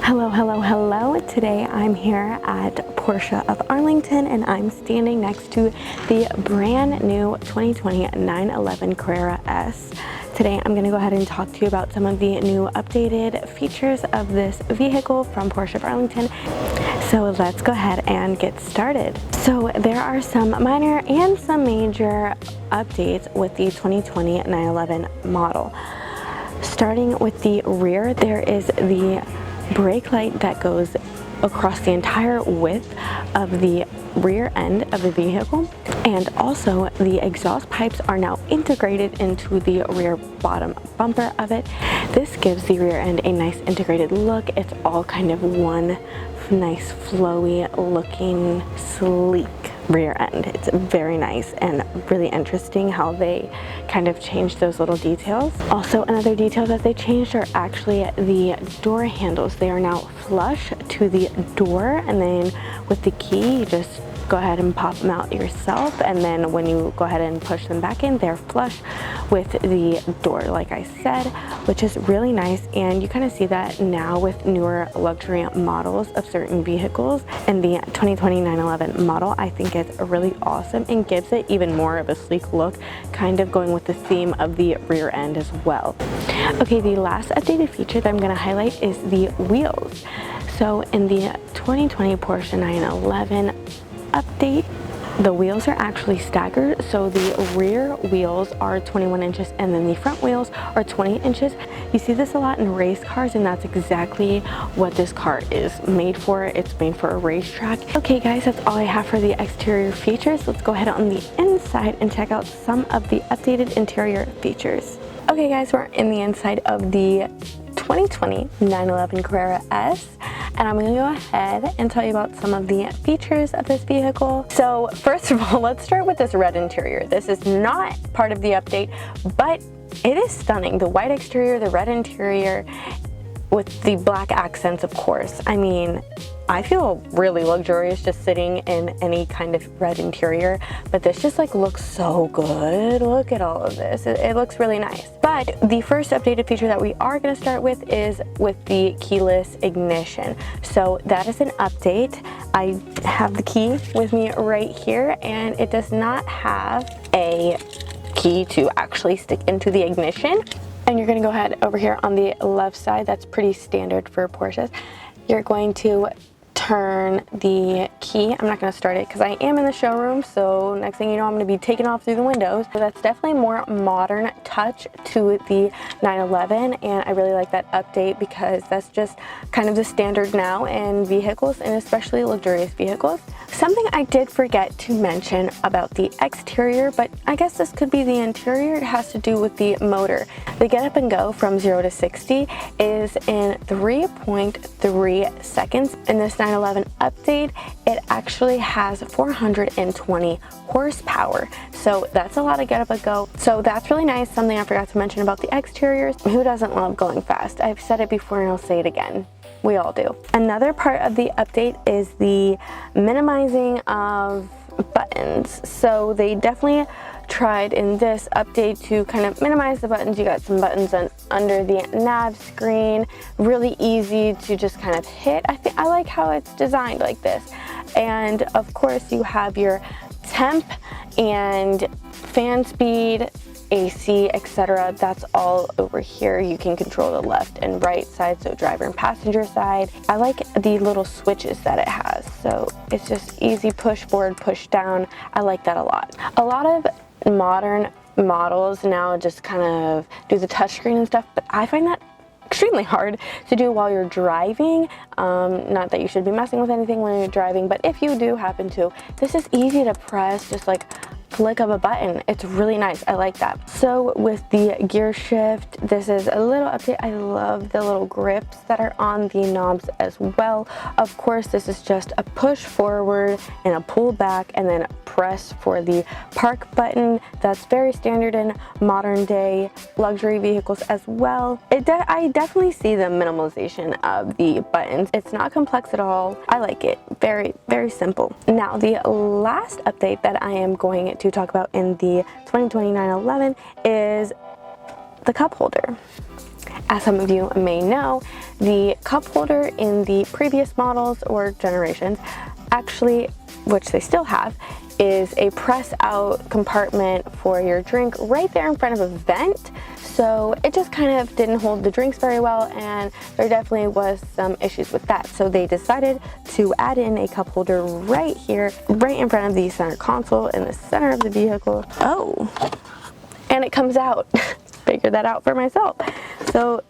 Hello, hello, hello. Today I'm here at Porsche of Arlington and I'm standing next to the brand new 2020 911 Carrera S. Today I'm going to go ahead and talk to you about some of the new updated features of this vehicle from Porsche of Arlington. So let's go ahead and get started. So there are some minor and some major updates with the 2020 911 model. Starting with the rear, there is the brake light that goes across the entire width of the rear end of the vehicle, and also the exhaust pipes are now integrated into the rear bottom bumper of it. This gives the rear end a nice integrated look. It's all kind of one nice flowy looking sleek rear end. It's very nice and really interesting how they kind of changed those little details. Also, another detail that they changed are actually the door handles. They are now flush to the door, and then with the key you just go ahead and pop them out yourself, and then when you go ahead and push them back in, they're flush with the door, like I said, which is really nice. And you kind of see that now with newer luxury models of certain vehicles, and the 2020 911 model I think is really awesome and gives it even more of a sleek look, kind of going with the theme of the rear end as well. Okay, the last updated feature that I'm going to highlight is the wheels. So in the 2020 Porsche 911 update, the wheels are actually staggered, so the rear wheels are 21 inches and then the front wheels are 20 inches. You see this a lot in race cars, and that's exactly what this car is made for. It's made for a racetrack. Okay guys, that's all I have for the exterior features. Let's go ahead on the inside and check out some of the updated interior features. Okay guys, we're in the inside of the 2020 911 Carrera S, and I'm going to go ahead and tell you about some of the features of this vehicle. So first of all, let's start with this red interior. This is not part of the update, but it is stunning. The white exterior, the red interior with the black accents, of course. I mean, I feel really luxurious just sitting in any kind of red interior, but this just like looks so good. Look at all of this. It looks really nice. But the first updated feature that we are going to start with is with the keyless ignition. So that is an update. I have the key with me right here, and it does not have a key to actually stick into the ignition. And you're going to go ahead over here on the left side. That's pretty standard for Porsches. You're going to turn the key. I'm not going to start it because I am in the showroom, so next thing you know I'm going to be taking off through the windows. So that's definitely more modern touch to the 911, and I really like that update because that's just kind of the standard now in vehicles, and especially luxurious vehicles. Something I did forget to mention about the exterior, but I guess this could be the interior. It has to do with the motor. The get up and go from 0 to 60 is in 3.3 seconds. In this 911 update, it actually has 420 horsepower. So that's a lot of get up and go. So that's really nice. Something I forgot to mention about the exteriors. Who doesn't love going fast? I've said it before and I'll say it again. We all do. Another part of the update is the minimizing of buttons. So they definitely tried in this update to kind of minimize the buttons. You got some buttons under the nav screen, really easy to just kind of hit. I like how it's designed like this. And of course you have your temp and fan speed, AC, etc. That's all over here. You can control the left and right side, so driver and passenger side. I like the little switches that it has, so it's just easy push forward, push down. I like that a lot. A lot of modern models now just kind of do the touchscreen and stuff, but I find that extremely hard to do while you're driving. Not that you should be messing with anything when you're driving, but if you do happen to, this is easy to press, just like flick of a button. It's really nice. I like that. So with the gear shift, this is a little update. I love the little grips that are on the knobs as well. Of course, this is just a push forward and a pull back and then press for the park button. That's very standard in modern day luxury vehicles as well. I definitely see the minimalization of the buttons. It's not complex at all. I like it. Very, very simple. Now, the last update that I am going to talk about in the 2020 911 is the cup holder. As some of you may know, the cup holder in the previous models or generations, actually, which they still have, is a press out compartment for your drink right there in front of a vent. So it just kind of didn't hold the drinks very well, and there definitely was some issues with that. So they decided to add in a cup holder right here, right in front of the center console in the center of the vehicle. Oh, and it comes out. Figured that out for myself. So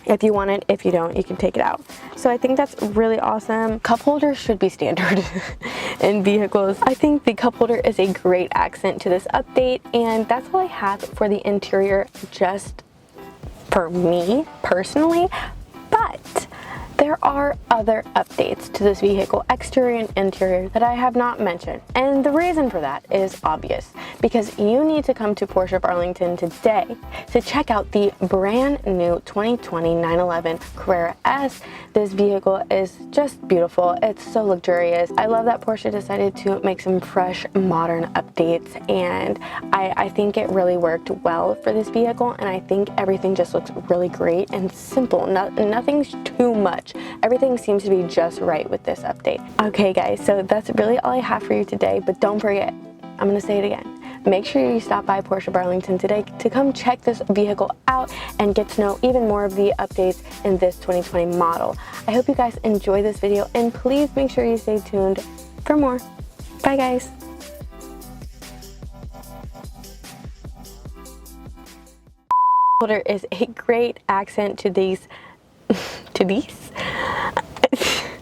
if you want it, if you don't, you can take it out. So I think that's really awesome. Cup holders should be standard in vehicles. I think the cup holder is a great accent to this update, and that's all I have for the interior, just for me personally. But there are other updates to this vehicle, exterior and interior, that I have not mentioned. And the reason for that is obvious, because you need to come to Porsche of Arlington today to check out the brand new 2020 911 Carrera S. This vehicle is just beautiful. It's so luxurious. I love that Porsche decided to make some fresh, modern updates, and I think it really worked well for this vehicle, and I think everything just looks really great and simple. Nothing's too much. Everything seems to be just right with this update. Okay guys, so that's really all I have for you today, but don't forget, I'm gonna say it again. Make sure you stop by Porsche of Arlington today to come check this vehicle out and get to know even more of the updates in this 2020 model. I hope you guys enjoy this video, and please make sure you stay tuned for more. Bye guys. Holder is a great accent to these